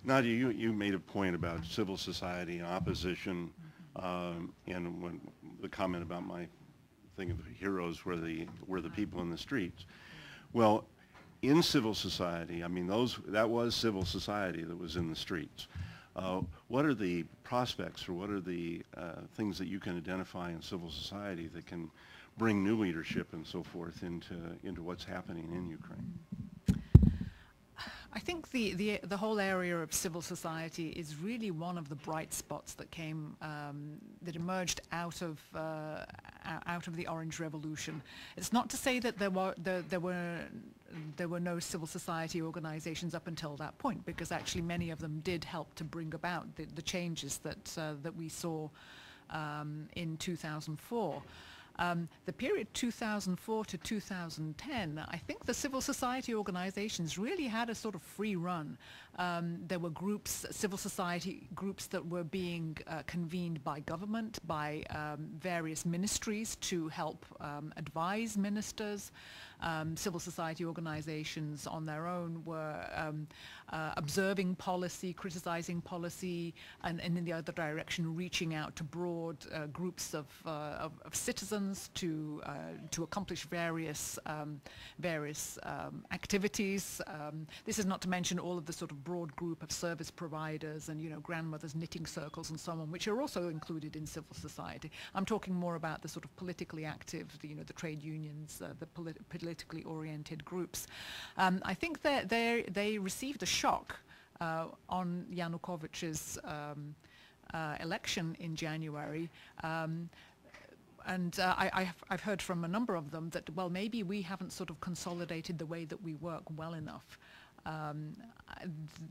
Nadia, you made a point about civil society and opposition, and when the comment about my thing of heroes were the people in the streets. Well, in civil society, I mean, that was civil society that was in the streets. What are the prospects, or what are the things that you can identify in civil society that can bring new leadership and so forth into what's happening in Ukraine? I think the whole area of civil society is really one of the bright spots that that emerged out of the Orange Revolution. It's not to say that there were no civil society organizations up until that point, because actually many of them did help to bring about the changes that we saw in 2004. The period 2004 to 2010, I think the civil society organizations really had a sort of free run. There were groups, civil society groups, that were being convened by government, by various ministries to help advise ministers. Civil society organizations on their own were observing policy, criticizing policy, and in the other direction, reaching out to broad groups of citizens to accomplish various activities. This is not to mention all of the sort of broad group of service providers and, grandmothers' knitting circles and so on, which are also included in civil society. I'm talking more about the sort of politically active, the trade unions, the politically oriented groups. I think that they received a shock on Yanukovych's election in January. And I've heard from a number of them that, well, maybe we haven't sort of consolidated the way that we work well enough.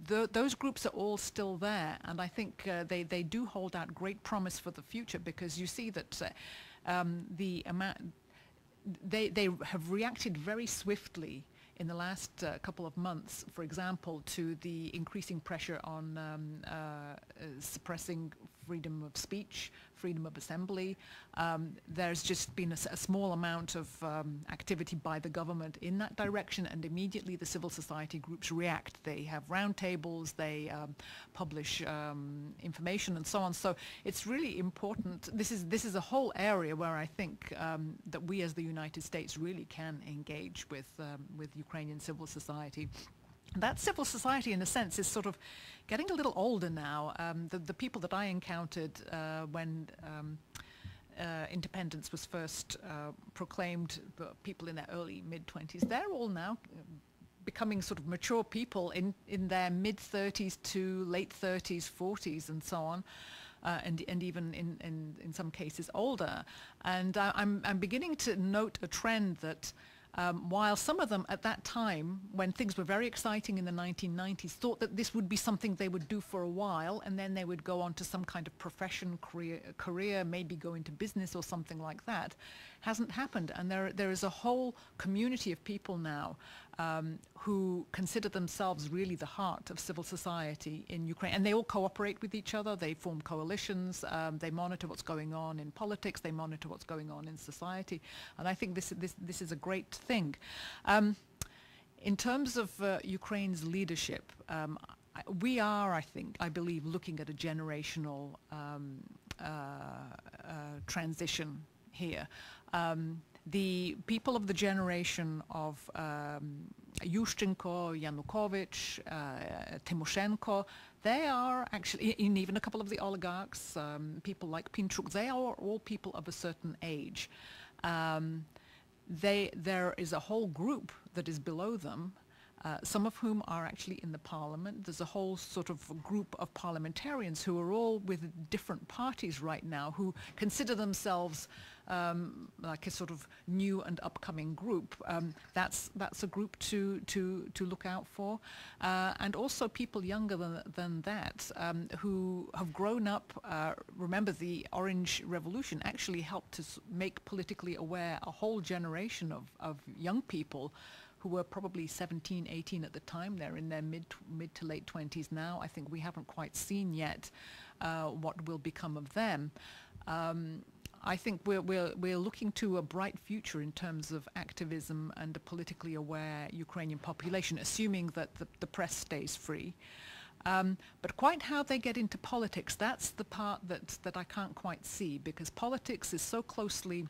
Those groups are all still there, and I think they do hold out great promise for the future, because you see that they have reacted very swiftly in the last couple of months, for example, to the increasing pressure on suppressing freedom of speech, freedom of assembly. There's just been a small amount of activity by the government in that direction, and immediately the civil society groups react. They have roundtables, they publish information and so on. So it's really important. This is a whole area where I think that we as the United States really can engage with Ukrainian civil society. That civil society, in a sense, is sort of getting a little older now. The people that I encountered when independence was first proclaimed, people in their early, mid-20s, they're all now becoming sort of mature people in their mid-30s to late 30s, 40s, and so on. And even in some cases older. And I'm beginning to note a trend that while some of them at that time, when things were very exciting in the 1990s, thought that this would be something they would do for a while, and then they would go on to some kind of profession, career, maybe go into business or something like that, hasn't happened. And there is a whole community of people now who consider themselves really the heart of civil society in Ukraine. And they all cooperate with each other, they form coalitions, they monitor what's going on in politics, they monitor what's going on in society. And I think this is a great thing. In terms of Ukraine's leadership, we are, I believe, looking at a generational transition here. The people of the generation of Yushchenko, Yanukovych, Tymoshenko, they are actually, and even a couple of the oligarchs, people like Pinchuk, they are all people of a certain age. There is a whole group that is below them, some of whom are actually in the parliament. There's a whole sort of group of parliamentarians who are all with different parties right now, who consider themselves like a sort of new and upcoming group. That's a group to look out for, and also people younger than that who have grown up. Remember, the Orange Revolution actually helped to make politically aware a whole generation of young people who were probably 17, 18 at the time. They're in their mid to late 20s now. I think we haven't quite seen yet what will become of them. I think we're looking to a bright future in terms of activism and a politically aware Ukrainian population, assuming that the press stays free. But quite how they get into politics, that's the part that I can't quite see, because politics is so closely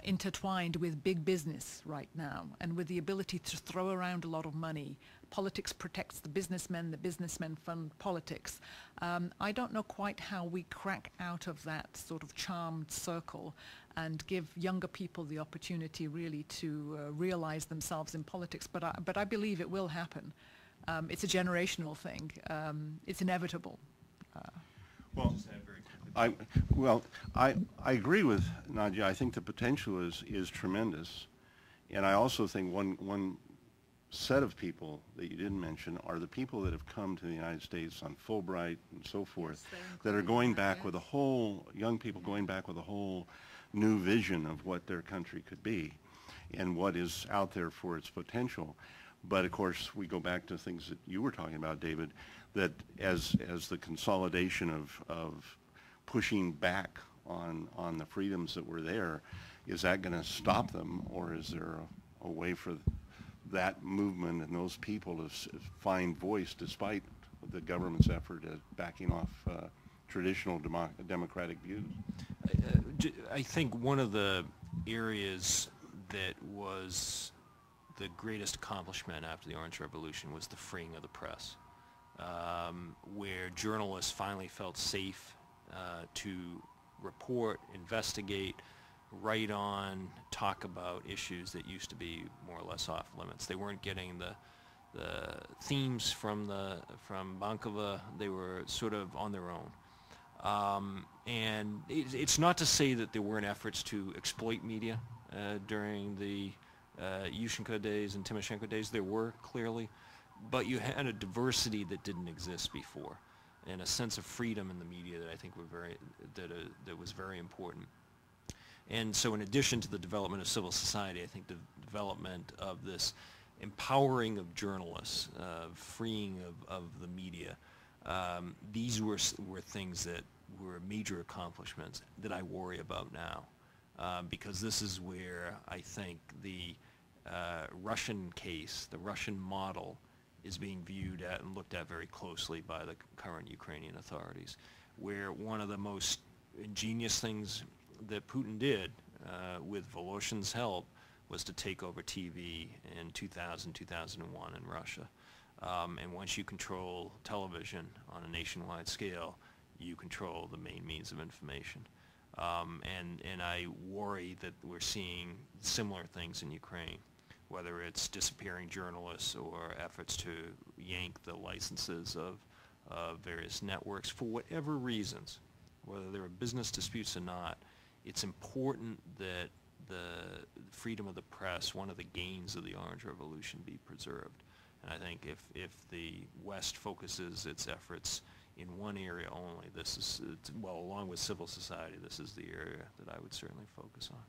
intertwined with big business right now, and with the ability to throw around a lot of money. Politics protects the businessmen fund politics. I don't know quite how we crack out of that sort of charmed circle and give younger people the opportunity really to realize themselves in politics, but I believe it will happen. It's a generational thing. It's inevitable. Well, I agree with Nadia. I think the potential is tremendous, and I also think one set of people that you didn't mention are the people that have come to the United States on Fulbright and so forth, Yes, that are going back with a whole, young people going back with a whole new vision of what their country could be and what is out there for its potential. But of course, we go back to things that you were talking about, David, that as the consolidation of pushing back on the freedoms that were there, is that going to stop them, or is there a way for that movement and those people to find voice despite the government's effort at backing off traditional democratic views? I think one of the areas that was the greatest accomplishment after the Orange Revolution was the freeing of the press, where journalists finally felt safe to report, investigate, write on, talk about issues that used to be more or less off limits. They weren't getting the themes from Bankova. They were sort of on their own. And it's not to say that there weren't efforts to exploit media during the Yushchenko days and Timoshenko days. There were, clearly, but you had a diversity that didn't exist before, and a sense of freedom in the media that I think that was very important. And so in addition to the development of civil society, I think the development of this empowering of journalists, freeing of the media, these were things that were major accomplishments that I worry about now, because this is where I think the Russian case, the Russian model, is being viewed at and looked at very closely by the current Ukrainian authorities, where one of the most ingenious things that Putin did with Voloshin's help was to take over TV in 2000, 2001 in Russia. And once you control television on a nationwide scale, you control the main means of information. And I worry that we're seeing similar things in Ukraine, whether it's disappearing journalists or efforts to yank the licenses of various networks for whatever reasons, whether there are business disputes or not. It's important that the freedom of the press, one of the gains of the Orange Revolution, be preserved. And I think if the West focuses its efforts in one area only, this is, well, along with civil society, this is the area that I would certainly focus on.